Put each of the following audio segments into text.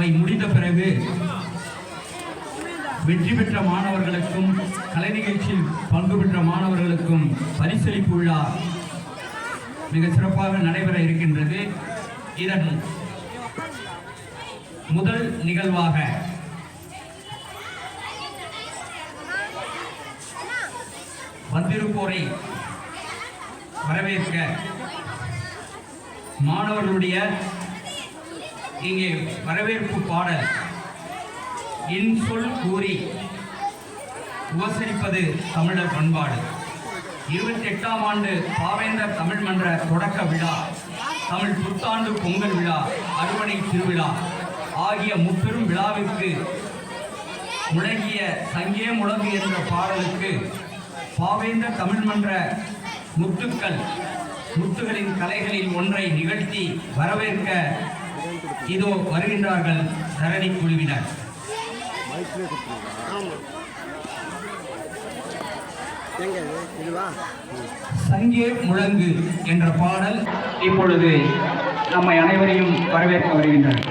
அவை முடிந்த பிறகு வெற்றி பெற்ற மாணவர்களுக்கும் கலை நிகழ்ச்சியில் பங்கு பெற்ற மாணவர்களுக்கும் பரிசளிப்பு விழா மிக சிறப்பாக நடைபெற இருக்கின்றது. இதன் முதல் நிகழ்வாக வந்திருப்போரை வரவேற்க மாணவர்களுடைய இங்கே வரவேற்பு பாடல் இன்சொல் கூறி உபசரிப்பது தமிழர் பண்பாடு. 28ஆம் ஆண்டு பாவேந்தர் தமிழ் மன்ற தொடக்க விழா, தமிழ் புத்தாண்டு பொங்கல் விழா, அறுவடை திருவிழா ஆகிய முப்பெரும் விழாவிற்கு முழங்கிய சங்கே முழங்கு என்ற பாடலுக்கு பாவேந்தர் தமிழ் மன்ற முத்துகளின் கலைகளில் ஒன்றை நிகழ்த்தி வரவேற்க இதோ வருகின்றார்கள் தரணி குழுவினர். சங்கே முழங்கு என்ற பாடல் இப்பொழுது நம்மை அனைவரையும் வரவேற்க வருகின்றனர்.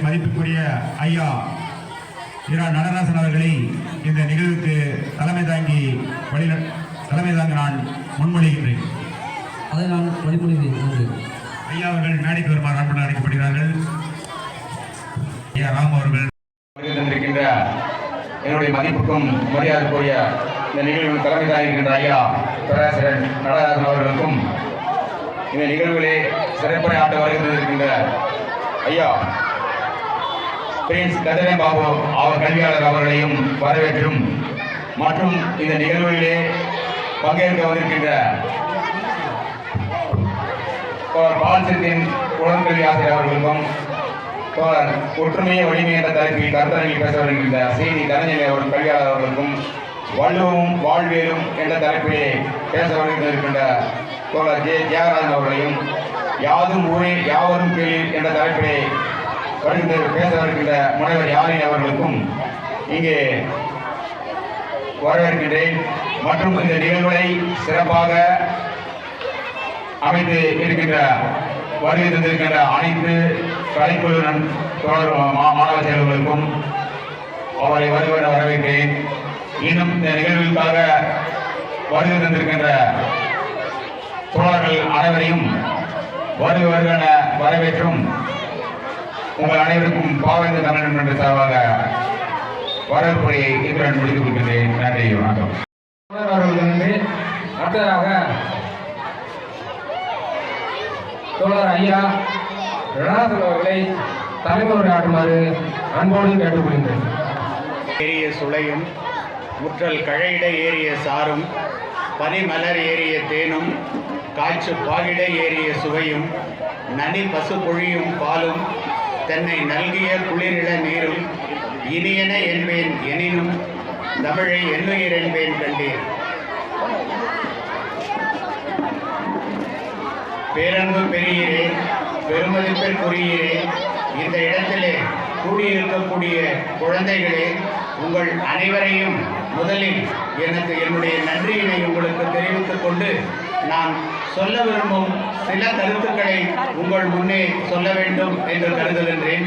மதிப்புக்குரிய ஐயா இரா நடராசன் அவர்களை இந்த நிகழ்வுக்கு தலைமை தாங்கி நான் முன்மொழிகின்றேன். அதை நான் வழிமொழிகிறேன். ஐயா அவர்கள் மேடைக்கு வருமாறு அன்புடன் அழைக்கப்படுகிறார்கள். ஐயா ராம் அவர்கள் இருக்கின்ற என்னுடைய மதிப்புக்கும் மரியாதைக்குரிய இந்த நிகழ்வில் தலைமை தாங்கியிருக்கின்ற ஐயா பேராசிரியர் நடராஜன் அவர்களுக்கும் இந்த நிகழ்வுகளே சிறப்புரை ஆட்ட வருகின்ற ஐயா பிரின்ஸ் கதிரன் பாபு அவர் கல்வியாளர் அவர்களையும் வரவேற்றும் மற்றும் இந்த நிகழ்வுகளிலே பங்கேற்க வந்திருக்கின்ற தோழர் பால்சித்தின் உடற்கல்வி ஆசிரியர் அவர்களுக்கும், தோழர் ஒற்றுமையை வலிமை என்ற தலைப்பில் கருத்தரங்கில் பேச வருகின்ற செய்தி தனஞ்சலி அவர்கள் கல்வியாளர் அவர்களுக்கும், வள்ளுவமும் வாழ்வியலும் என்ற தலைப்பிலே பேச வருகின்ற தோழர் தியாகராஜன் அவர்களையும், யாதும் ஊரே யாவரும் கேளீர் என்ற தலைப்பிலே பேச வருகின்ற முனைவர் யாழினி அவர்களுக்கும் இங்கே வரவேற்கின்றேன். மற்றும் இந்த நிகழ்வுகளை சிறப்பாக அமைத்து இருக்கின்ற வருகை தந்திருக்கின்ற அனைத்து கலைக்குழுவினர் மாணவ செயல்களுக்கும் அவரை வருவன வரவேற்கிறேன். இன்னும் இந்த நிகழ்வுக்காக வருகை தந்திருக்கின்ற தோழர்கள் அனைவரையும் வருவன வரவேற்றும் உங்கள் அனைவருக்கும் பாவேந்தர் தமிழ் என்ற சார்பாக வரவேற்புரையை இத்துடன் முடித்துக் கொள்கின்றேன். நன்றி, வணக்கம். அடுத்ததாக தோழர் ஐயா ரணாசன் அவர்களை தலைமுறையாற்றுமாறு அன்போடு கேட்டுக்கொள்கின்றேன். ஏறிய சுளையும் முற்றல் கழையிட ஏறிய சாரும் பனிமலர் ஏறிய தேனும் காய்ச்சு பாகிட ஏறிய சுவையும் நனி பசு பொழியும் பாலும் தென்னை நல்கிய குளிரிட நீரும் இனியன என்பேன் எனினும் தமிழை எண்ணுயிர் என்பேன் கண்டேன். பேரன்பு பெரியரே, பெருமதிப்பிற்குரியரே, இந்த இடத்திலே கூடியிருக்கக்கூடிய குழந்தைகளே, உங்கள் அனைவரையும் முதலில் என்னுடைய நன்றியினை உங்களுக்கு தெரிவித்துக் கொண்டு நான் சொல்ல விரும்பும் சில கருத்துக்களை உங்கள் முன்னே சொல்ல வேண்டும் என்று கருதுகின்றேன்.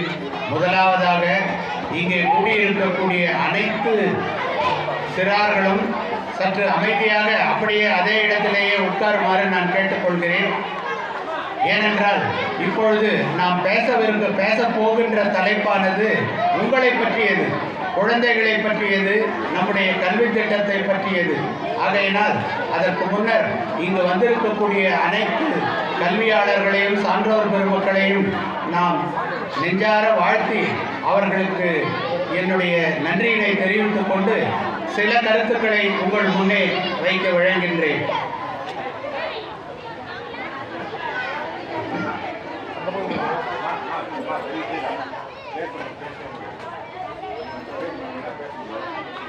முதலாவதாக, இங்கே கூடியிருக்கக்கூடிய அனைத்து சிறார்களும் சற்று அமைதியாக அப்படியே அதே இடத்திலேயே உட்காருமாறு நான் கேட்டுக்கொள்கிறேன். ஏனென்றால் இப்பொழுது நாம் பேச போகின்ற தலைப்பானது உங்களை பற்றியது, குழந்தைகளை பற்றியது, நம்முடைய கல்வி திட்டத்தை பற்றியது. ஆகையினால் அதற்கு முன்னர் இங்கு வந்திருக்கக்கூடிய அனைத்து கல்வியாளர்களையும் சான்றோர் பெருமக்களையும் நாம் நெஞ்சார வாழ்த்தி அவர்களுக்கு என்னுடைய நன்றியினை தெரிவித்துக் கொண்டு சில கருத்துக்களை உங்கள் முன்னே வைக்க வழங்குகின்றேன்.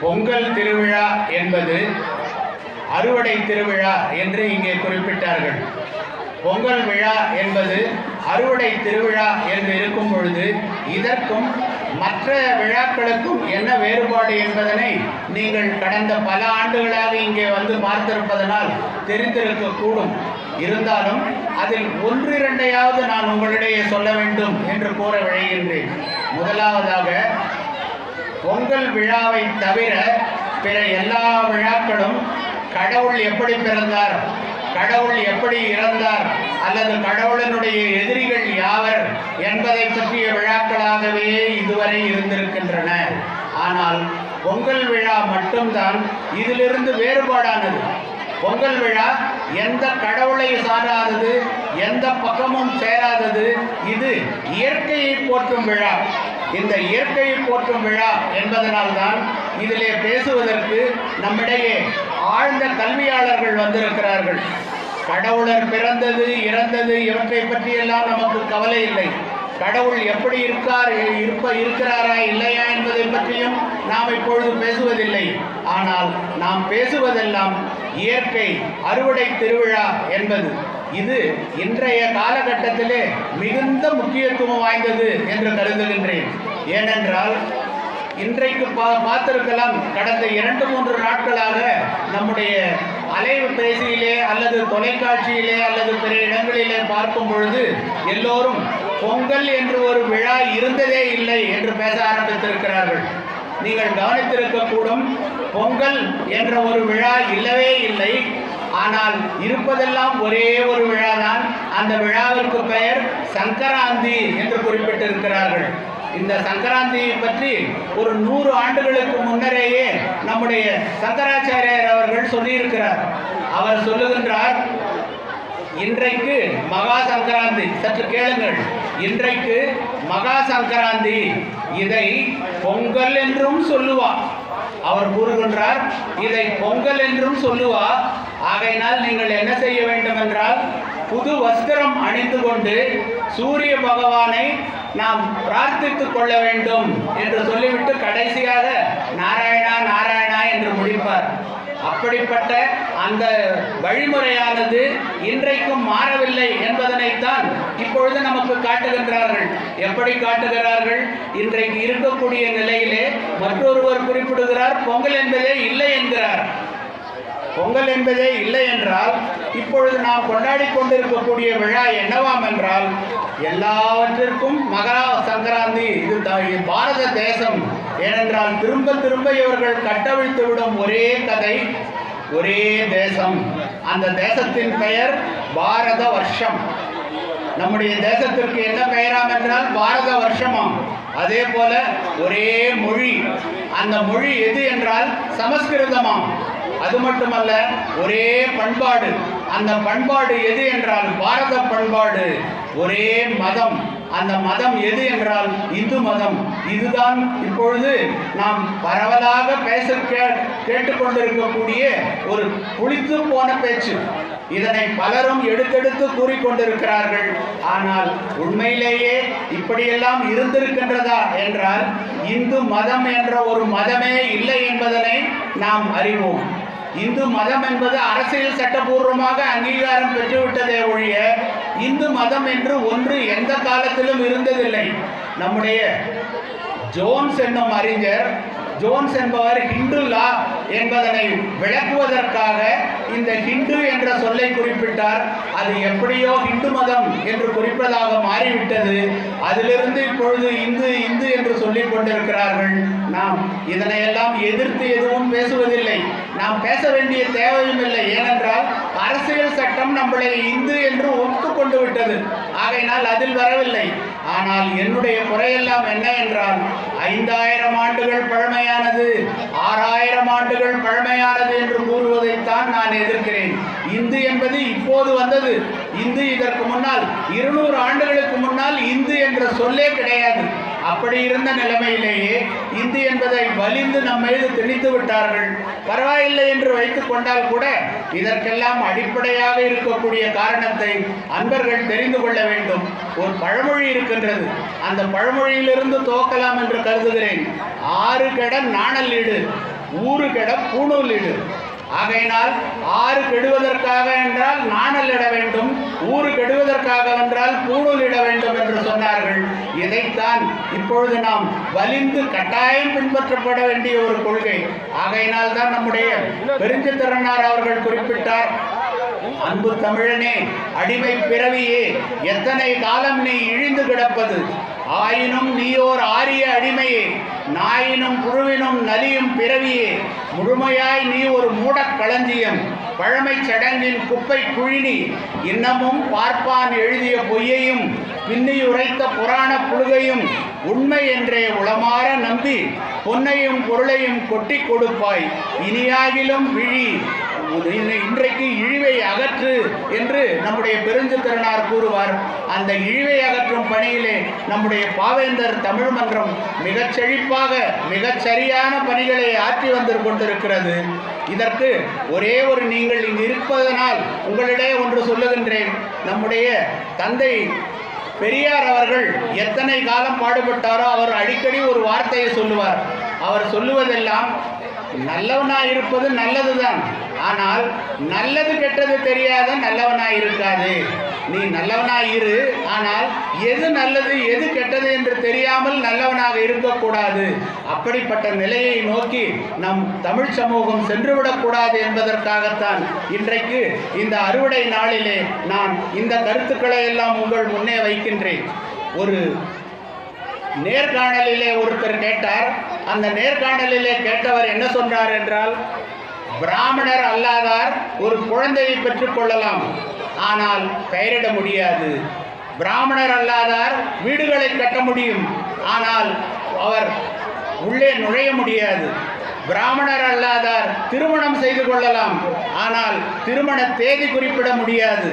பொங்கல் திருவிழா என்பது அறுவடை திருவிழா என்று இங்கே குறிப்பிட்டார்கள். பொங்கல் விழா என்பது அறுவடை திருவிழா என்று இருக்கும் பொழுது இதற்கும் மற்ற விழாக்களுக்கும் என்ன வேறுபாடு என்பதனை நீங்கள் கடந்த பல ஆண்டுகளாக இங்கே வந்து பார்த்திருப்பதனால் தெரிந்திருக்கக்கூடும். இருந்தாலும் அதில் ஒன்று இரண்டையாவது நான் உங்களிடையே சொல்ல வேண்டும் என்று கூற விழைகின்றேன். முதலாவதாக, பொங்கல் விழாவை தவிர பிற எல்லா விழாக்களும் கடவுள் எப்படி பிறந்தார், கடவுள் எப்படி இறந்தார், அல்லது கடவுளினுடைய எதிரிகள் யாவர் என்பதை பற்றிய விழாக்களாகவே இதுவரை இருந்திருக்கின்றன. ஆனால் பொங்கல் விழா மட்டும்தான் இதிலிருந்து வேறுபாடானது. பொங்கல் விழா எந்த கடவுளை சாராதது, எந்த பக்கமும் சேராதது. இது இயற்கையை போற்றும் விழா. இந்த இயற்கையை போற்றும் விழா என்பதனால்தான் இதிலே பேசுவதற்கு நம்மிடையே ஆழ்ந்த கல்வியாளர்கள் வந்திருக்கிறார்கள். கடவுளர் பிறந்தது இறந்தது இவற்றை பற்றியெல்லாம் நமக்கு கவலை இல்லை. கடவுள் எப்படி இருக்கிறாரா இல்லையா என்பதை பற்றியும் நாம் இப்பொழுது பேசுவதில்லை. ஆனால் நாம் பேசுவதெல்லாம் இயற்கை அறுவடை திருவிழா என்பது. இது இன்றைய காலகட்டத்திலே மிகுந்த முக்கியத்துவம் வாய்ந்தது என்று கருதுகின்றேன். ஏனென்றால் இன்றைக்கு பார்த்திருக்கலாம், கடந்த 2-3 நாட்களாக நம்முடைய அலைபேசியிலே அல்லது தொலைக்காட்சியிலே அல்லது பிற இடங்களிலே பார்க்கும் பொழுது எல்லோரும் பொங்கல் என்று ஒரு விழா இருந்ததே இல்லை என்று பேச ஆரம்பித்திருக்கிறார்கள். நீங்கள் கவனித்திருக்கக்கூடும், பொங்கல் என்ற ஒரு விழா இல்லவே இல்லை. ஆனால் இருப்பதெல்லாம் ஒரே ஒரு விழா தான். அந்த விழாவிற்கு பெயர் சங்கராந்தி என்று குறிப்பிட்டிருக்கிறார்கள். இந்த சங்கராந்தியை பற்றி ஒரு 100 ஆண்டுகளுக்கு முன்னரேயே நம்முடைய சங்கராச்சாரியர் அவர்கள் சொல்லியிருக்கிறார். அவர் சொல்லுகின்றார், இன்றைக்கு மகா சங்கராந்தி, சற்று கேளுங்கள், இன்றைக்கு மகா சங்கராந்தி, இதை பொங்கல் என்றும் சொல்லுவா. அவர் கூறுகின்றார், இதை பொங்கல் என்றும் சொல்லுவா. ஆகையினால் நீங்கள் என்ன செய்ய வேண்டும் என்றால், புது வஸ்திரம் அணிந்து கொண்டு சூரிய பகவானை நாம் பிரார்த்தித்துக் கொள்ள வேண்டும் என்று சொல்லிவிட்டு கடைசியாக நாராயணா நாராயணா என்று முடிப்பார். அப்படிப்பட்ட அந்த வழிமுறையானது இன்றைக்கும் மாறவில்லை என்பதனைத்தான் இப்பொழுது நமக்கு காட்டுகின்றார்கள். எப்படி காட்டுகிறார்கள்? இன்றைக்கு இருக்கக்கூடிய நிலையிலே மற்றொருவர் குறிப்பிடுகிறார், பொங்கல் என்பதே இல்லை என்கிறார். பொங்கல் என்பதே இல்லை என்றால் இப்பொழுது நாம் கொண்டாடி கொண்டிருக்கக்கூடிய விழா என்னவாம் என்றால், எல்லாவற்றிற்கும் மகா சங்கராந்தி, இது பாரத தேசம். ஏனென்றால் திரும்ப திரும்ப இவர்கள் கட்டவிழ்த்து விடும் ஒரே கதை, ஒரே தேசம். அந்த தேசத்தின் பெயர் பாரத வருஷம். நம்முடைய தேசத்திற்கு என்ன பெயராம் என்றால் பாரத வருஷமாம். அதே போல ஒரே மொழி. அந்த மொழி எது என்றால் சமஸ்கிருதமாம். அது மட்டுமல்ல, ஒரே பண்பாடு. அந்த பண்பாடு எது என்றால் பாரத பண்பாடு. ஒரே மதம். அந்த மதம் எது என்றால் இந்து மதம். இதுதான் இப்பொழுது நாம் பரவலாக கேட்டுக்கொண்டிருக்கக்கூடிய ஒரு புளித்து போன பேச்சு. இதனை பலரும் எடுத்தெடுத்து கூறிக்கொண்டிருக்கிறார்கள். ஆனால் உண்மையிலேயே இப்படியெல்லாம் இருந்திருக்கின்றதா என்றால் இந்து மதம் என்ற ஒரு மதமே இல்லை என்பதனை நாம் அறிவோம். இந்து மதம் என்பது அரசியல் சட்டபூர்வமாக அங்கீகாரம் பெற்றுவிட்டதே ஒழிய இந்து மதம் என்று ஒன்று எந்த காலத்திலும் இருந்ததில்லை. நம்முடைய ஜோன்ஸ் என்னும் அறிஞர், ஜோன்ஸ் என்பவர் ஹிந்து லா என்பதனை விளக்குவதற்காக இந்த ஹிந்து என்ற சொல்லை குறிப்பிட்டார். அது எப்படியோ ஹிந்து மதம் என்று குறிப்பதாக மாறிவிட்டது. அதிலிருந்து இப்பொழுது இந்து இந்து என்று சொல்லிக் கொண்டிருக்கிறார்கள். நாம் இதனையெல்லாம் எதிர்த்து எதுவும் பேசுவதில்லை. நாம் பேச வேண்டிய தேவையும் இல்லை. ஏனென்றால் அரசியல் சட்டம் நம்மளை இந்து என்று ஒத்துக்கொண்டு விட்டது. ஆகையினால் அதில் வரவில்லை. ஆனால் என்னுடைய குறையெல்லாம் என்ன என்றால் 5000 ஆண்டுகள் பழமையானது, 6000 ஆண்டுகள் பழமையானது என்று கூறுவதைத்தான் நான் எதிர்க்கிறேன். இந்து என்பது இப்போது வந்தது. இந்து இதற்கு முன்னால் 200 ஆண்டுகளுக்கு முன்னால் இந்து என்ற சொல்லே கிடையாது. அப்படி இருந்த நிலைமையிலேயே இந்து என்பதை வலிந்து நம் மீது திணித்து விட்டார்கள். பரவாயில்லை என்று வைத்துக் கொண்டால் கூட இதற்கெல்லாம் அடிப்படையாக இருக்கக்கூடிய காரணத்தை அன்பர்கள் தெரிந்து கொள்ள வேண்டும். ஒரு பழமொழி இருக்கின்றது. அந்த பழமொழியிலிருந்து துவக்கலாம் என்று கருதுகிறேன். 6 கெட நாணல் இடு, ஊரு கெட பூணூல் இடு. ஆகையினால் 6 கெடுவதற்காக என்றால் நாணல் இட வேண்டும், ஊரு கெடுவதற்காக என்றால் பூணூல் இட வேண்டும் என்று சொன்னார்கள். இதைத்தான் இப்பொழுது நாம் வலிந்து கட்டாயம் பின்பற்றப்பட வேண்டிய ஒரு கொள்கை. ஆகையினால் தான் நம்முடைய பெருஞ்சித்திரனார் அவர்கள் குறிப்பிட்டார், அன்பு தமிழனே, அடிமை பிறவியே, எத்தனை காலம் நீ இழிந்து கிடப்பது, ஆயினும் நீயோர் ஆரிய அடிமையே, நாயினும் புழுவினும் நலியும் பிறவியே, முழுமையாய் நீ ஒரு மூடக் களஞ்சியம், பழமை சடங்கின் குப்பை குழினி, இன்னமும் பார்ப்பான் எழுதிய பொய்யையும் பின்னி உரைத்த புராண புழுகையும் உண்மை என்றே உளமாற நம்பி பொன்னையும் பொருளையும் கொட்டி கொடுப்பாய், இனியாகிலும் விழி, இன்றைக்கு இழிவை அகற்று என்று நம்முடைய பெருஞ்சித்திரனார் கூறுவார். அந்த இழிவை அகற்றும் பணியிலே நம்முடைய பாவேந்தர் தமிழ் மன்றம் மிகச் செழிப்பாக மிகச் சரியான பணிகளை ஆற்றி வந்து கொண்டிருக்கிறது. இதற்கு ஒரே ஒரு, நீங்கள் இங்கு இருப்பதனால் உங்களிடையே ஒன்று சொல்லுகின்றேன். நம்முடைய தந்தை பெரியார் அவர்கள் எத்தனை காலம் பாடுபட்டாரோ அவர் அடிக்கடி ஒரு வார்த்தையை சொல்லுவார். அவர் சொல்லுவதெல்லாம், நல்லவனாய் இருப்பது நல்லதுதான், ஆனால் நல்லது கெட்டது தெரியாத நல்லவனாய் இருக்காது. நீ நல்லவனாய் இரு, ஆனால் எது நல்லது எது கெட்டது என்று தெரியாமல் நல்லவனாக இருக்கக்கூடாது. அப்படிப்பட்ட நிலையை நோக்கி நம் தமிழ் சமூகம் சென்றுவிடக்கூடாது என்பதற்காகத்தான் இன்றைக்கு இந்த அறுவடை நாளிலே நான் இந்த கருத்துக்களை எல்லாம் உங்கள் முன்னே வைக்கின்றேன். ஒரு நேர்காணலிலே ஒருத்தர் கேட்டார். அந்த நேர்காணலிலே கேட்டவர் என்ன சொன்னார் என்றால், பிராமணர் அல்லாதார் ஒரு குழந்தையை பெற்றுக் கொள்ளலாம், ஆனால் பெயரிட முடியாது. பிராமணர் அல்லாதார் வீடுகளை கட்ட முடியும், ஆனால் அவர் உள்ளே நுழைய முடியாது. பிராமணர் அல்லாதார் திருமணம் செய்து கொள்ளலாம், ஆனால் திருமண தேதி குறிப்பிட முடியாது.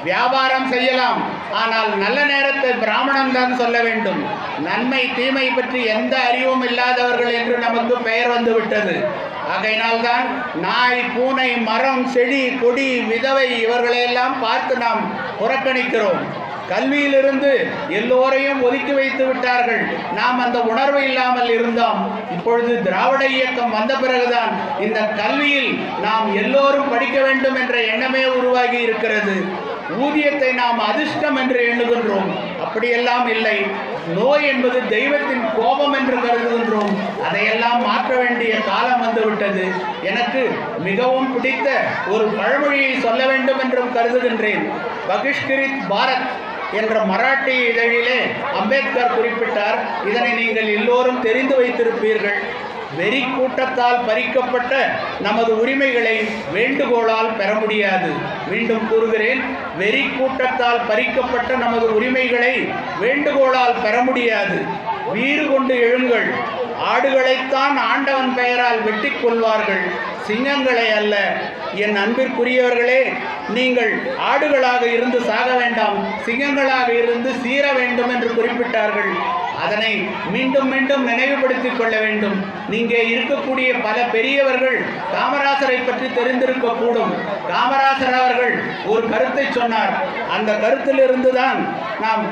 வியாபாரம் செய்யலாம், ஆனால் நல்ல நேரத்தை பிராமணன் தான் சொல்ல வேண்டும். நன்மை தீமை பற்றி எந்த அறிவும் இல்லாதவர்கள் என்று நமக்கு பெயர் வந்துவிட்டது. ஆகையினால்தான் நாய், பூனை, மரம், செடி, கொடி, விதவை இவர்களையெல்லாம் பார்த்து நாம் புறக்கணிக்கிறோம். கல்வியிலிருந்து எல்லோரையும் ஒதுக்கி வைத்து விட்டார்கள். நாம் அந்த உணர்வு இல்லாமல் இருந்தோம். இப்பொழுது திராவிட இயக்கம் வந்த பிறகுதான் இந்த கல்வியில் நாம் எல்லோரும் படிக்க வேண்டும் என்ற எண்ணமே உருவாகி இருக்கிறது. ஊதியத்தை நாம் அதிர்ஷ்டம் என்று எண்ணுகின்றோம். அப்படியெல்லாம் இல்லை. நோய் என்பது தெய்வத்தின் கோபம் என்று கருதுகின்றோம். அதையெல்லாம் மாற்ற வேண்டிய காலம் வந்துவிட்டது. எனக்கு மிகவும் பிடித்த ஒரு பழமொழியை சொல்ல வேண்டும் என்றும் கருதுகின்றேன். பகிஷ்கரித் பாரத் என்ற மராட்டி இதழிலே அம்பேத்கர் குறிப்பிட்டார். இதனை நீங்கள் எல்லோரும் தெரிந்து வைத்திருப்பீர்கள். வெறி கூட்டத்தால் பறிக்கப்பட்ட நமது உரிமைகளை வேண்டுகோளால் பெற முடியாது. மீண்டும் கூறுகிறேன், வெறி கூட்டத்தால் பறிக்கப்பட்ட நமது உரிமைகளை வேண்டுகோளால் பெற முடியாது. வீறு கொண்டு எழுங்கள். ஆடுகளைத்தான் ஆண்டவன் பெயரால் வெட்டி கொள்வார்கள், சிங்கங்களை அல்ல. என் அன்பிற்குரியவர்களே, நீங்கள் ஆடுகளாக இருந்து சாக வேண்டாம், சிங்கங்களாக இருந்து சீர வேண்டும் என்று குறிப்பிட்டார்கள். அதனை மீண்டும் மீண்டும் நினைவுபடுத்திக் கொள்ள வேண்டும். நீங்கே இருக்கக்கூடிய பல பெரியவர்கள் காமராசரை பற்றி தெரிந்திருக்கக்கூடும். காமராசர் அவர்கள் ஒரு கருத்தை சொன்னார். அந்த கருத்திலிருந்து தான் நாம்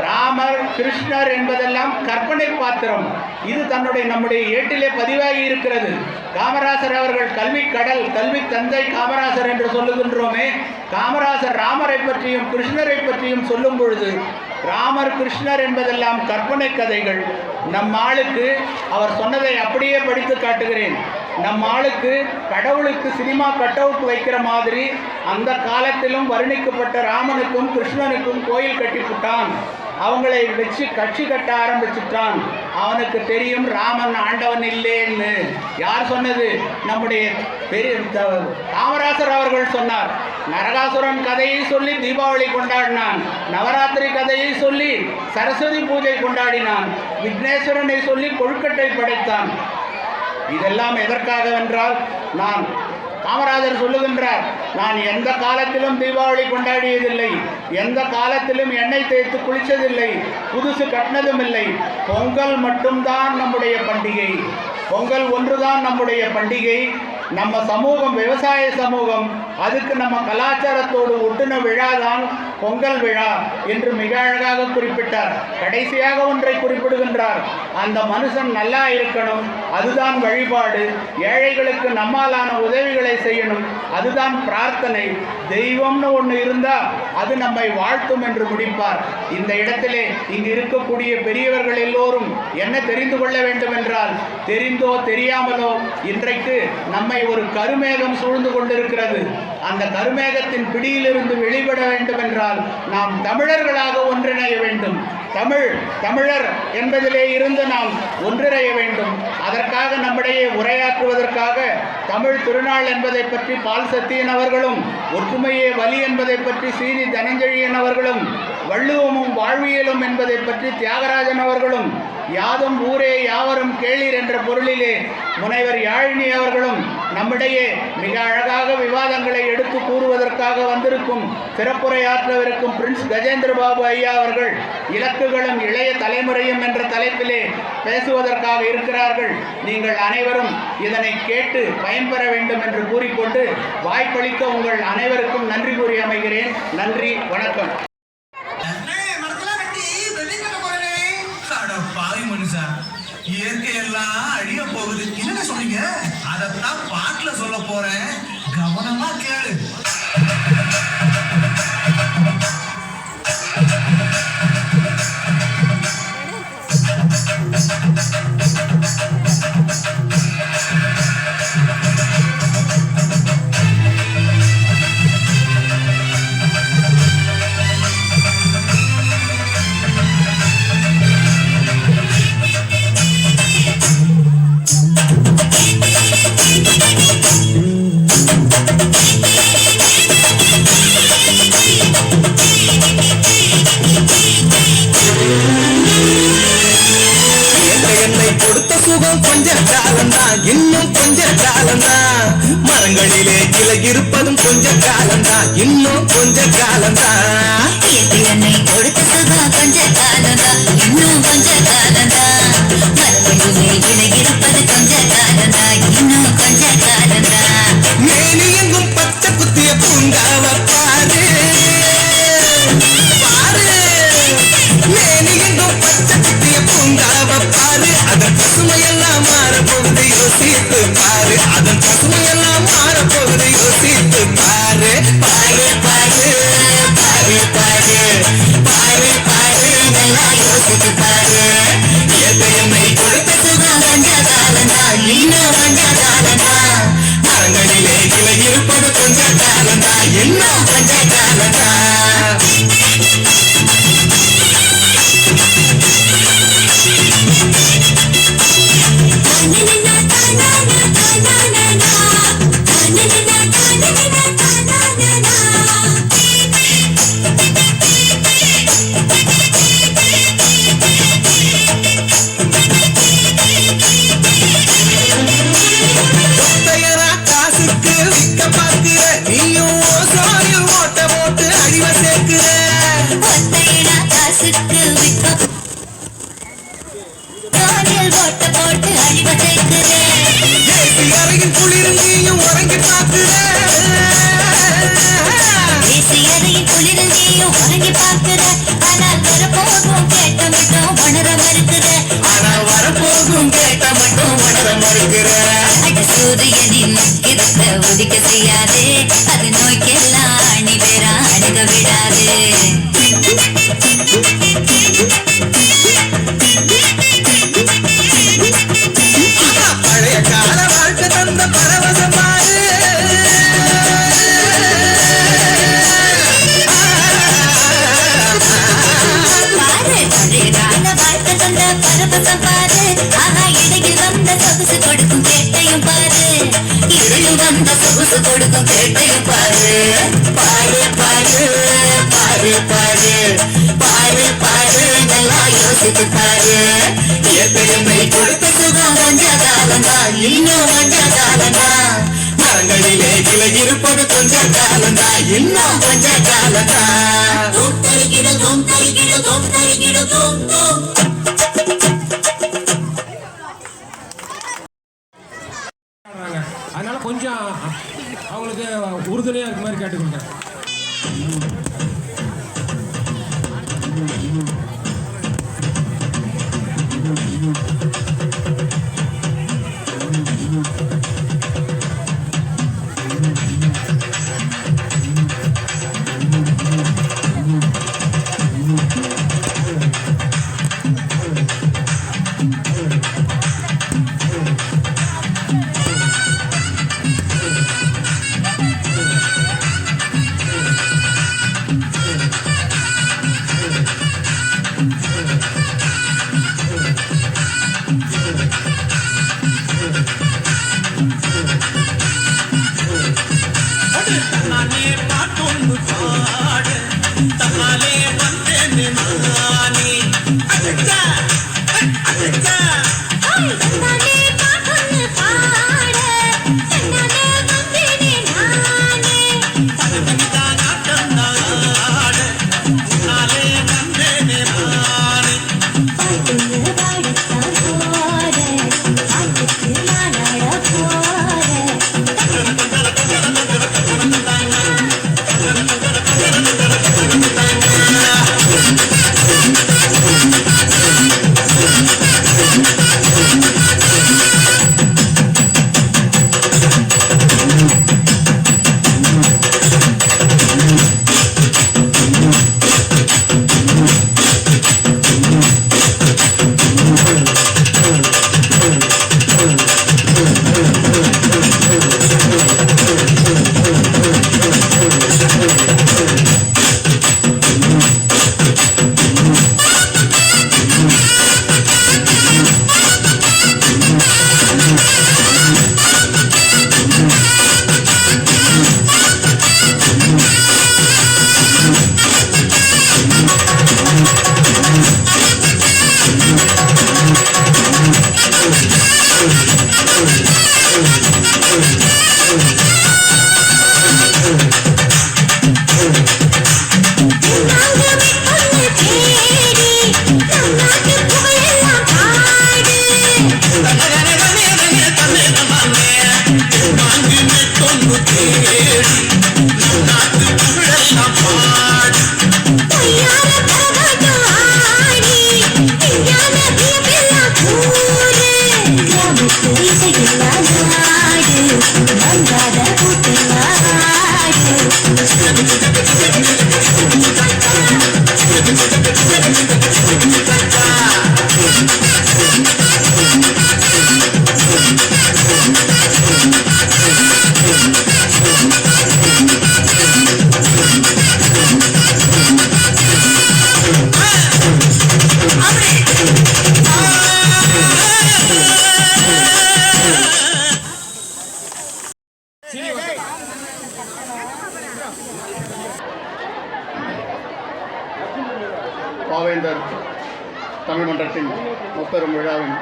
ராமர், கிருஷ்ணர் என்பதெல்லாம் கற்பனை பாத்திரம். இது நம்முடைய ஏட்டிலே பதிவாகி இருக்கிறது. காமராசர் அவர்கள் கல்வி கடல், கல்வி தந்தை காமராசர் என்று சொல்லுகின்றோமே. காமராசர் ராமரை பற்றியும் கிருஷ்ணரை பற்றியும் சொல்லும் பொழுது ராமர், கிருஷ்ணர் என்பதெல்லாம் கற்பனை கதைகள். நம் ஆளுக்கு அவர் சொன்னதை அப்படியே படித்து காட்டுகிறேன். நம் ஆளுக்கு கடவுளுக்கு சினிமா கட் அவுட் வைக்கிற மாதிரி அந்த காலத்திலும் வர்ணிக்கப்பட்ட ராமனுக்கும் கிருஷ்ணனுக்கும் கோயில் கட்டிவிட்டான். அவங்களை வச்சு கட்சி கட்ட ஆரம்பிச்சுட்டான். அவனுக்கு தெரியும் ராமன் ஆண்டவன் இல்லைன்னு. யார் சொன்னது? நம்முடைய பெரிய காமராசர் அவர்கள் சொன்னார். நரகாசுரன் கதையை சொல்லி தீபாவளி கொண்டாடினான். நவராத்திரி கதையை சொல்லி சரஸ்வதி பூஜை கொண்டாடினான். விக்னேஸ்வரனை சொல்லி கொழுக்கட்டை படைத்தான். இதெல்லாம் எதற்காக வென்றால், காமராஜர் சொல்லுகின்றார், நான் எந்த காலத்திலும் தீபாவளி கொண்டாடியதில்லை, எந்த காலத்திலும் எண்ணெய் தேய்த்து குளித்ததில்லை, புதுசு கட்டினதும் இல்லை. பொங்கல் மட்டும்தான் நம்முடைய பண்டிகை. பொங்கல் ஒன்றுதான் நம்முடைய பண்டிகை. நம்ம சமூகம் விவசாய சமூகம். அதுக்கு நம்ம கலாச்சாரத்தோடு ஒட்டுன விழாதான் பொங்கல் விழா என்று மிக அழகாக குறிப்பிட்டார். கடைசியாக ஒன்றை குறிப்பிடுகின்றார், அந்த மனுஷன் நல்லா இருக்கணும், அதுதான் வழிபாடு. ஏழைகளுக்கு நம்மாலான உதவிகளை செய்யணும், அதுதான் பிரார்த்தனை. தெய்வம்னு ஒன்று இருந்தால் அது நம்மை வாழ்த்தும் என்று முடிப்பார். இந்த இடத்திலே இங்கு இருக்கக்கூடிய பெரியவர்கள் எல்லோரும் என்ன தெரிந்து கொள்ள வேண்டும் என்றால், தெரிந்தோ தெரியாமலோ இன்றைக்கு நம்மை ஒரு கருமேகம் சூழ்ந்து கொண்டிருக்கிறது. அந்த கருமேகத்தின் பிடியிலிருந்து வெளிப்பட வேண்டும் என்றால் நாம் தமிழர்களாக ஒன்றிணைய வேண்டும். தமிழர் என்பதிலே இருந்து நாம் ஒன்றிணைய வேண்டும். அதற்காக நம்மிடையே உரையாற்றுவதற்காக தமிழ் திருநாள் என்பதை பற்றி பால் சத்தியன் அவர்களும், ஒற்றுமையே வலி என்பதை பற்றி சீனி தனஞ்செழியன் அவர்களும், வள்ளுவமும் வாழ்வியலும் என்பதை பற்றி தியாகராஜன் அவர்களும், யாதும் ஊரே யாவரும் கேளீர் என்ற பொருளிலே முனைவர் யாழினி அவர்களும் நம்மிடையே மிக அழகாக விவாதங்களை எடுத்து கூறுவதற்காக வந்திருக்கும், சிறப்புரையாற்றவிருக்கும் பிரின்ஸ் கஜேந்திர பாபு ஐயா அவர்கள் இலக்குகளும் இளைய தலைமுறையும் என்ற தலைப்பிலே பேசுவதற்காக இருக்கிறார்கள். நீங்கள் அனைவரும் இதனை கேட்டு பயன்பெற வேண்டும் என்று கூறிக்கொண்டு வாய்ப்பளிக்க உங்கள் அனைவருக்கும் நன்றி கூறி அமைகிறேன். நன்றி, வணக்கம். இயற்கையெல்லாம் அழிய போகுது. என்ன சொன்னீங்க? அதைத்தான் பாட்டுல சொல்ல போறேன், கவனமா கேளு. இன்னும் கொஞ்ச காலம்தான், மரங்களிலே கிளை இருப்பதும் கொஞ்ச காலம்தான், இன்னும் கொஞ்ச காலம்தான். என்னை கொடுத்த சுகம் கொஞ்ச காலம்தான், இன்னும் கொஞ்ச காலம்தான், மரங்களிலே கிளை இருப்பது கொஞ்ச காலம்தான், இன்னும் கொஞ்ச யோசித்து பாரு எதையுமே கொடுத்ததுதான் கொஞ்ச காலந்தா இன்னும் கொஞ்ச காலந்தா மரங்களிலே கிளை இருப்பது கொஞ்ச காலந்தா இன்னும் கொஞ்ச காலந்தா காசுக்கு விற்க பார்க்கிற நீயும் சோழில் ஓட்ட போட்டு அழிவ சேர்க்கிற ஒத்தையிடா காசுக்கு விற்க தோணில் ஓட்ட போட்டு அழிவ சேர்க்கிறேன் ஏசி அறையின் குளிர் நீயும் உறங்கி பார்க்கிற ஏசி அறையின் குளிரில் நீயும் உறங்கி பார்க்கிற ஆனால் வரப்போகும் கேட்ட மட்டும் உணர மறுக்கிற ஆனால் வரப்போகும் கேட்ட மட்டும் உணர மறுக்கிற அட சூரியனின் இருக்க உதிக்க செய்யாதே அது நோய்க்கெல்லாம் அணி வேற அணுக விடாது பழைய கால வாழ்க்கை தந்த பரவசம் பாரு பாரு பழைய கால வாழ்க்கை தந்த பரவசம் பாரு ஆனா இடையில் வந்த சொகுசு கொடுக்கும் கேட்டையும் பாரு இருளில் வந்த சொகுசு கொடுக்கும் கேட்டையும் பாரு பாரு பாரு பாரு பாரு பாரு பாரு நல்லா யோசித்து பாரு எத்தையுமே கொடுத்த சுகம் கொஞ்ச காலந்தா இன்னும் கொஞ்ச காலந்தா மரங்களிலே கிளை இருப்பது கொஞ்ச காலந்தா இன்னும் கொஞ்ச காலந்தா அதனால கொஞ்சம் அவங்களுக்கு உறுதுணையாக இருக்க மாதிரி கேட்டுக்கொள்கிறேன். பாவேந்தர் தமிழ் மன்றத்தின் முப்பெரும் விழாவின்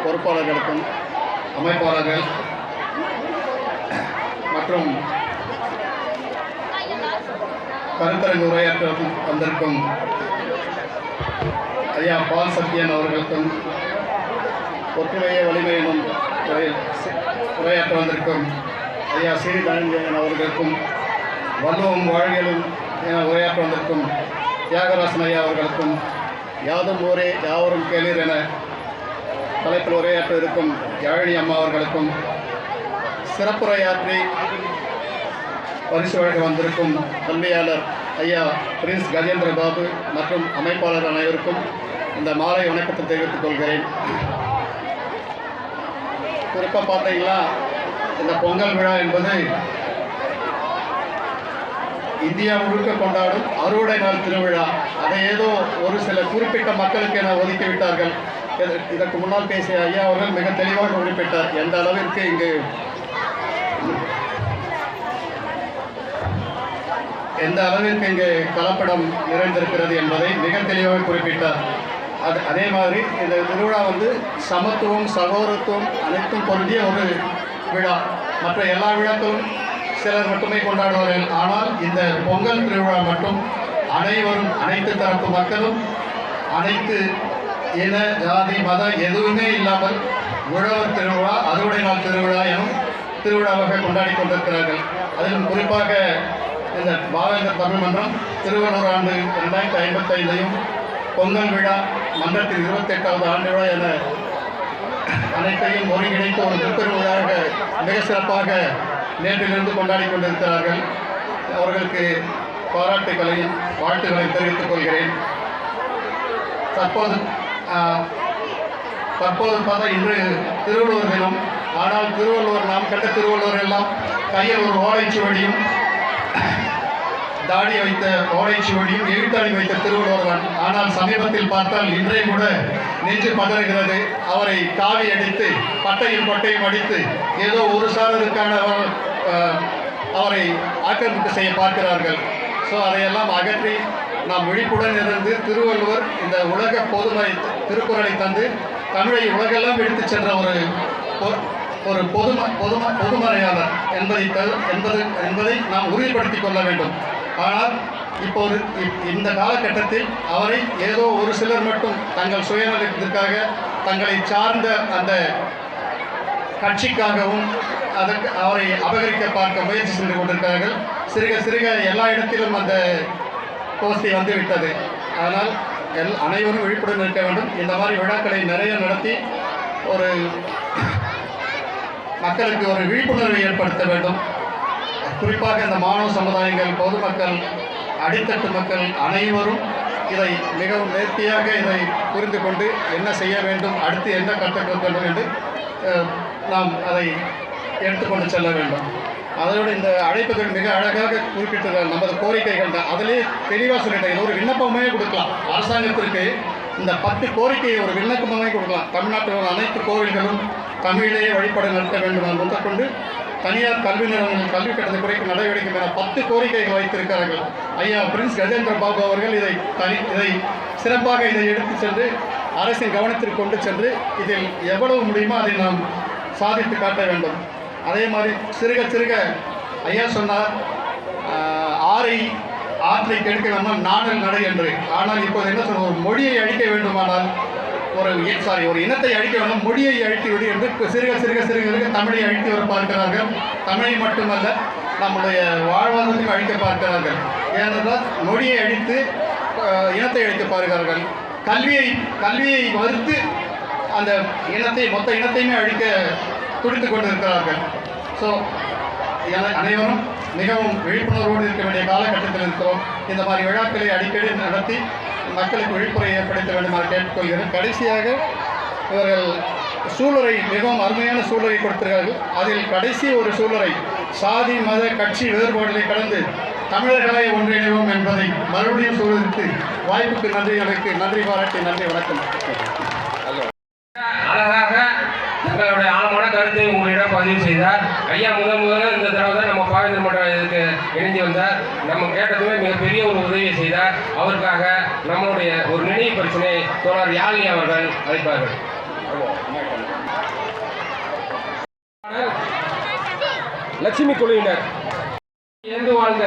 பொறுப்பாளர்களுக்கும் அமைப்பாளர்கள் மற்றும் கருத்தரங்கு உரையாற்ற வந்திருக்கும் ஐயா பால் சத்யன் அவர்களுக்கும் ஒற்றுமையே வலிமை எனும் உரையாற்ற வந்திருக்கும் ஐயா ஸ்ரீ தனஞ்சயன் அவர்களுக்கும் வல்லுவம் வாழ்வியலும் என உரையாற்ற வந்திருக்கும் தியாகராசன் ஐயா அவர்களுக்கும் யாதும் ஊரே யாவரும் கேளீர் என தலைப்பில் உரையாற்ற இருக்கும் யாழினி அம்மா அவர்களுக்கும் சிறப்புரையாற்றி பரிசு வழங்க வந்திருக்கும் கல்வியாளர் ஐயா பிரின்ஸ் கஜேந்திர பாபு மற்றும் அமைப்பாளர் அனைவருக்கும் இந்த மாலை வணக்கத்தை தெரிவித்துக் கொள்கிறேன். குறிப்பாக பார்த்தீங்களா, இந்த பொங்கல் விழா என்பது இந்தியா முழுக்க கொண்டாடும் அறுவடை நாள் திருவிழா. அதை ஏதோ ஒரு சில குறிப்பிட்ட மக்களுக்கு என ஒதுக்கிவிட்டார்கள். இதற்கு முன்னால் பேசிய ஐயா அவர்கள் மிக தெளிவாக குறிப்பிட்டார் எந்த அளவிற்கு இங்கு கலப்படம் நிறைந்திருக்கிறது என்பதை மிக தெளிவாக குறிப்பிட்டார். அதே மாதிரி இந்த திருவிழா சமத்துவம் சகோதரத்துவம் அனைத்தும் பொருந்திய ஒரு விழா. மற்ற எல்லா விழாக்களும் சிலர் மட்டுமே கொண்டாடுவார்கள். ஆனால் இந்த பொங்கல் திருவிழா மட்டும் அனைவரும், அனைத்து தரப்பு மக்களும், அனைத்து இன ஜாதி மதம் எதுவுமே இல்லாமல் உழவர் திருவிழா, அறுவடை நாள் திருவிழா எனும் திருவிழாவாக கொண்டாடி கொண்டிருக்கிறார்கள். அதிலும் குறிப்பாக இந்த பாவேந்தர் தமிழ் மன்றம் திருவள்ளூர் ஆண்டு 2055ஐயும் பொங்கல் விழா மன்றத்தின் 28வது ஆண்டு விழா என அனைத்தையும் ஒருங்கிணைத்து ஒரு முப்பெரும் விழாவாக மிக சிறப்பாக நேற்றிலிருந்து கொண்டாடி கொண்டிருக்கிறார்கள். அவர்களுக்கு பாராட்டுகளையும் வாழ்த்துக்களையும் தெரிவித்துக் கொள்கிறேன். தற்போது பார்த்தா இன்று திருவள்ளுவர் தினம். ஆனால் திருவள்ளுவர், நாம் கண்ட திருவள்ளுவர் எல்லாம் கையில் ஒரு ஓலைச்சுவடியும் தாடி வைத்த ஓலைச்சுவடியும் எழுத்தாளி வைத்த திருவள்ளுவர் தான். ஆனால் சமீபத்தில் பார்த்தால் இன்றைய கூட நெஞ்சு பதறுகிறது. அவரை காவி அடித்து பட்டையும் பட்டையும் அடித்து ஏதோ ஒரு சாரருக்கான அவரை ஆக்கிரமிப்பு செய்ய பார்க்கிறார்கள். ஸோ அதையெல்லாம் அகற்றி நாம் விழிப்புடன் இருந்து திருவள்ளுவர் இந்த உலக பொதுமை திருக்குறளை தந்து தமிழை உலகெல்லாம் எடுத்துச் சென்ற ஒரு பொதுமறையாளர் என்பதை நாம் உறுதிப்படுத்திக் கொள்ள வேண்டும். ஆனால் இப்போது இந்த காலகட்டத்தில் அவரை ஏதோ ஒரு சிலர் மட்டும் தங்கள் சுயநலத்திற்காக, தங்களை சார்ந்த அந்த கட்சிக்காகவும் அவரை அபகரிக்க பார்க்க முயற்சி சென்று கொண்டிருக்கிறார்கள். சிறுக சிறுக எல்லா இடத்திலும் அந்த கோஷ்டி வந்துவிட்டது. அதனால் அனைவரும் விழிப்புடன் இருக்க வேண்டும். இந்த மாதிரி விழாக்களை நிறைய நடத்தி ஒரு மக்களுக்கு ஒரு விழிப்புணர்வை ஏற்படுத்த வேண்டும். குறிப்பாக இந்த மாணவ சமுதாயங்கள், பொதுமக்கள், அடித்தட்டு மக்கள் அனைவரும் இதை மிகவும் நேர்த்தியாக இதை புரிந்து கொண்டு என்ன செய்ய வேண்டும், அடுத்து என்ன கற்றுக்கொள்ள வேண்டும் என்று நாம் அதை எடுத்துக்கொண்டு செல்ல வேண்டும். அதோடு இந்த அழைப்புகள் மிக அழகாக குறிப்பிட்டிருக்கிறார். நமது கோரிக்கைகள் தான் அதிலே தெளிவாக சொல்லிட்டேன். இது ஒரு விண்ணப்பமே கொடுக்கலாம். அரசாங்கத்திற்கு இந்த 10 கோரிக்கையை ஒரு விண்ணப்பமே கொடுக்கலாம். தமிழ்நாட்டில் உள்ள அனைத்து கோவில்களும் தமிழிலேயே வழிபாடு நடத்த வேண்டும் என்று முதற்கொண்டு தனியார் கல்வி நிறுவனங்கள் கல்வி கட்டணத்தை குறைக்கும் நடவடிக்கை என 10 கோரிக்கைகள் வைத்திருக்கிறார்கள். ஐயா பிரின்ஸ் கஜேந்திர பாபு அவர்கள் இதை சிறப்பாக இதை எடுத்து சென்று அரசின் கவனத்திற்கு கொண்டு சென்று இதில் எவ்வளவு முடியுமோ அதை நாம் சாதித்து காட்ட வேண்டும். அதே மாதிரி சிறுக சிறுக ஐயா சொன்னார், ஆற்றை கெடுக்க வேண்டாம் நாடல் நடை என்று. ஆனால் இப்போது என்ன சொல்ற, ஒரு மொழியை அழிக்க வேண்டுமானால் ஒரு இனத்தை அழிக்க வேண்டும், மொழியை அழித்து விடு என்று சிறுக சிறுக சிறுக தமிழை அழித்து வர பார்க்கிறார்கள். தமிழை மட்டுமல்ல, நம்முடைய வாழ்வாதாரத்தையும் அழிக்க பார்க்கிறார்கள். ஏனென்றால் மொழியை அழித்து இனத்தை அழிக்க பார்க்கிறார்கள். கல்வியை மறுத்து அந்த மொத்த இனத்தையுமே அழிக்க துடித்து கொண்டிருக்கிறார்கள். ஸோ அனைவரும் மிகவும் விழிப்புணர்வோடு இருக்க வேண்டிய காலகட்டத்தில் இருக்கிறோம். இந்த மாதிரி விழாக்களை அடிக்கடி நடத்தி மக்களுக்கு விழிப்புணர்வை ஏற்படுத்த வேண்டுமாறு கேட்டுக்கொள்கிறேன். கடைசியாக இவர்கள் சூளுரை, மிகவும் அருமையான சூளுரை கொடுத்திருக்கிறார்கள். அதில் கடைசி ஒரு சூளுரை, சாதி மத கட்சி வேறுபாடுகளை கடந்து தமிழர்களை ஒன்றிணைவோம் என்பதை மறுபடியும் சூழலித்து வாய்ப்புக்கு நன்றி பாராட்டி நன்றி, வணக்கம். அழகாக தங்களுடைய ஆழமான கருத்தை உங்களிடம் பதிவு செய்தார். ஐயா முதல்ல இந்த தடவை தான் நம்ம பாவேந்தர் மன்றம் இதுக்கு இணைஞ்சு வந்தார். நம்ம கேட்டதுமே மிகப்பெரிய ஒரு உதவியை செய்தார். அவருக்காக நம்மளுடைய ஒரு நினைவு பரிசினை தோழர் யாழினி அவர்கள் அளிப்பார்கள். லட்சுமி குழுவினர் இயந்து வாழ்ந்த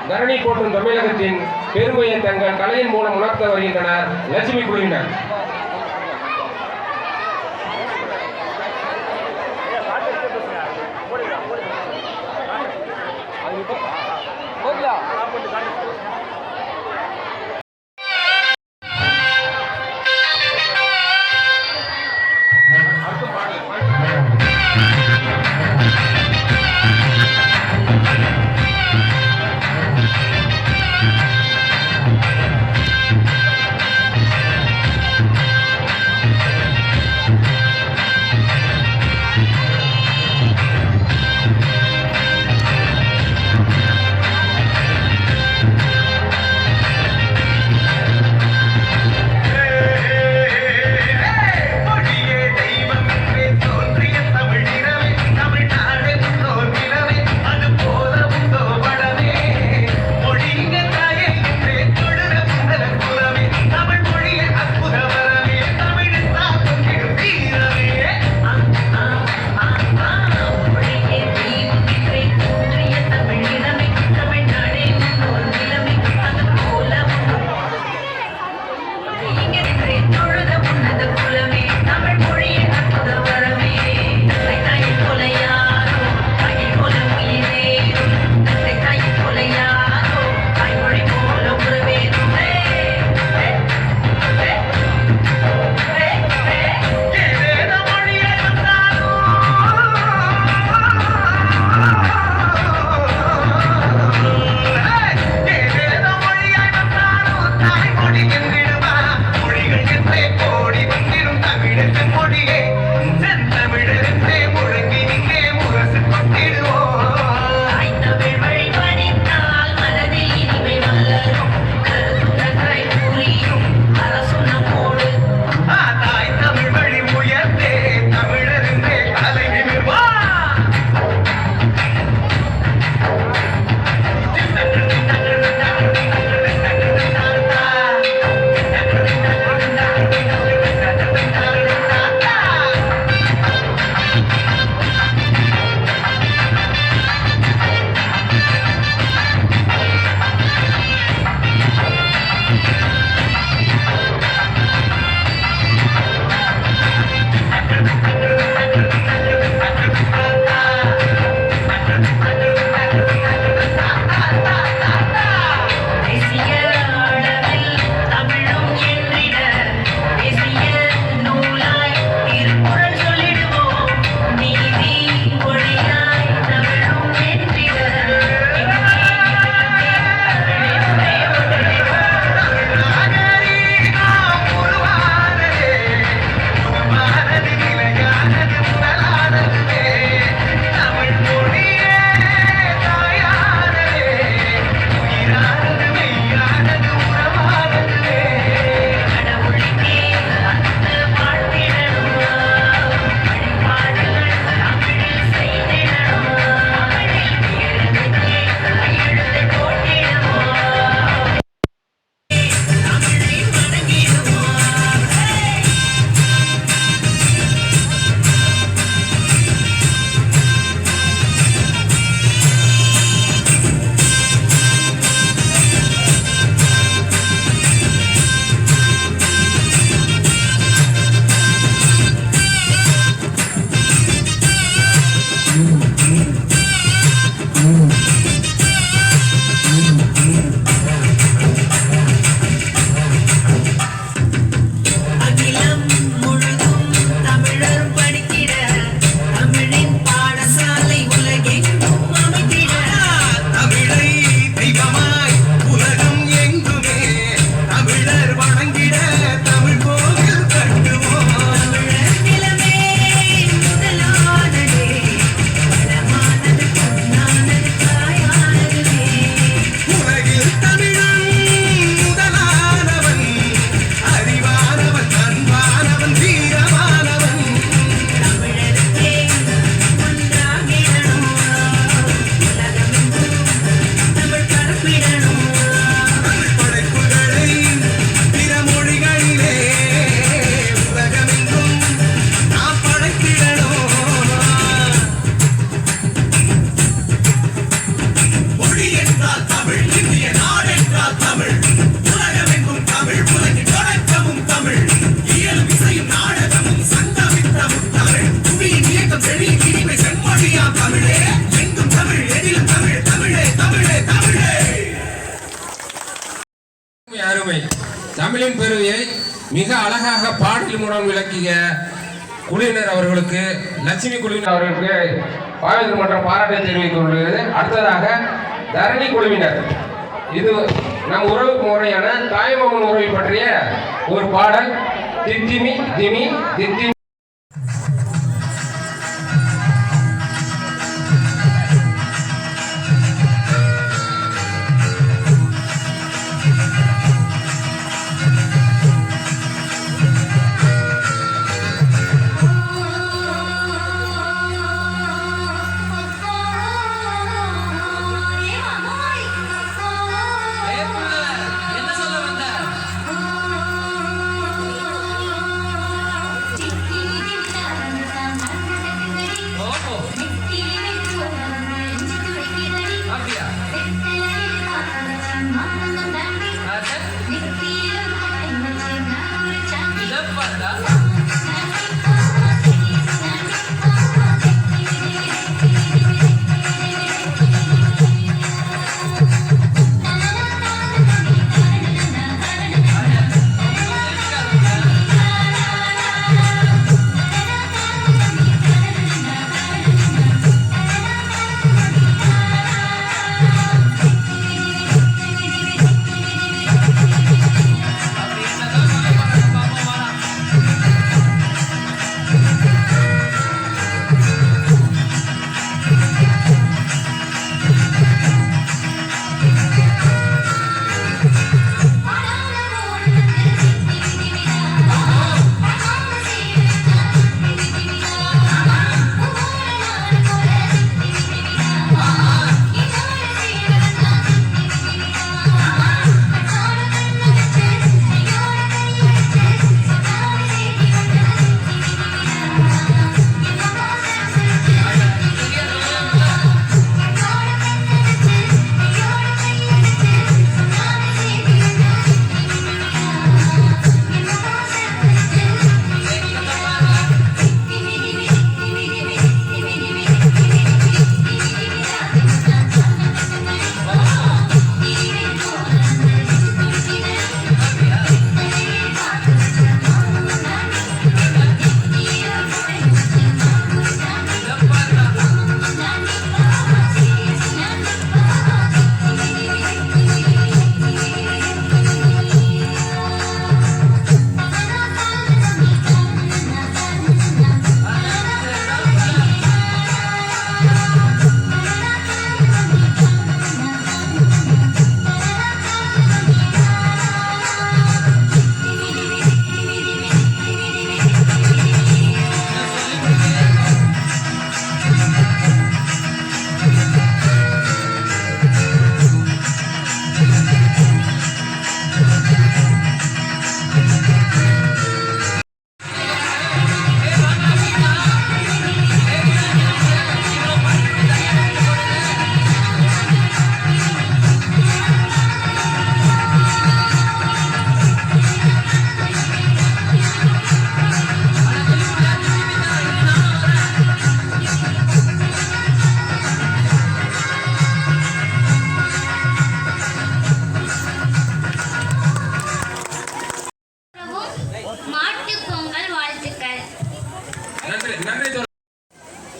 தரணி போற்றும் தமிழகத்தின் பெருமையை தங்கள் கலையின் மூலம் உணர்த்த வருகின்றனர் லட்சுமி குழுவினர். தமிழின் பெருமையை மிக அழகாக பாடல் மூலம் விளக்கிய குழுவினர் அவர்களுக்கு, லட்சுமி குழுவினர் அவர்களுக்கு பாவேந்தர் மன்றம் பாராட்டை தெரிவித்துக் கொள்கிறது. அடுத்ததாக தரணி குழுவினர், இது நம் உறவு முறையான தாய்மாமன் உறவை பற்றிய ஒரு பாடல். தித்திமி திமி தித்தி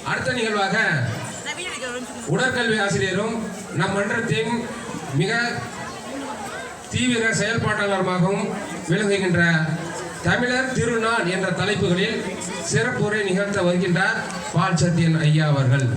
அடுத்த நிகழ்வாக உடற்கல்வி ஆசிரியரும் நம் மன்றத்தின் மிக தீவிர செயல்பாட்டாளருமாகவும் விளங்குகின்ற தமிழர் திருநாள் என்ற தலைப்புகளில் சிறப்புரை நிகழ்த்த வருகின்றார் பால் சத்தியன் ஐயா அவர்கள்.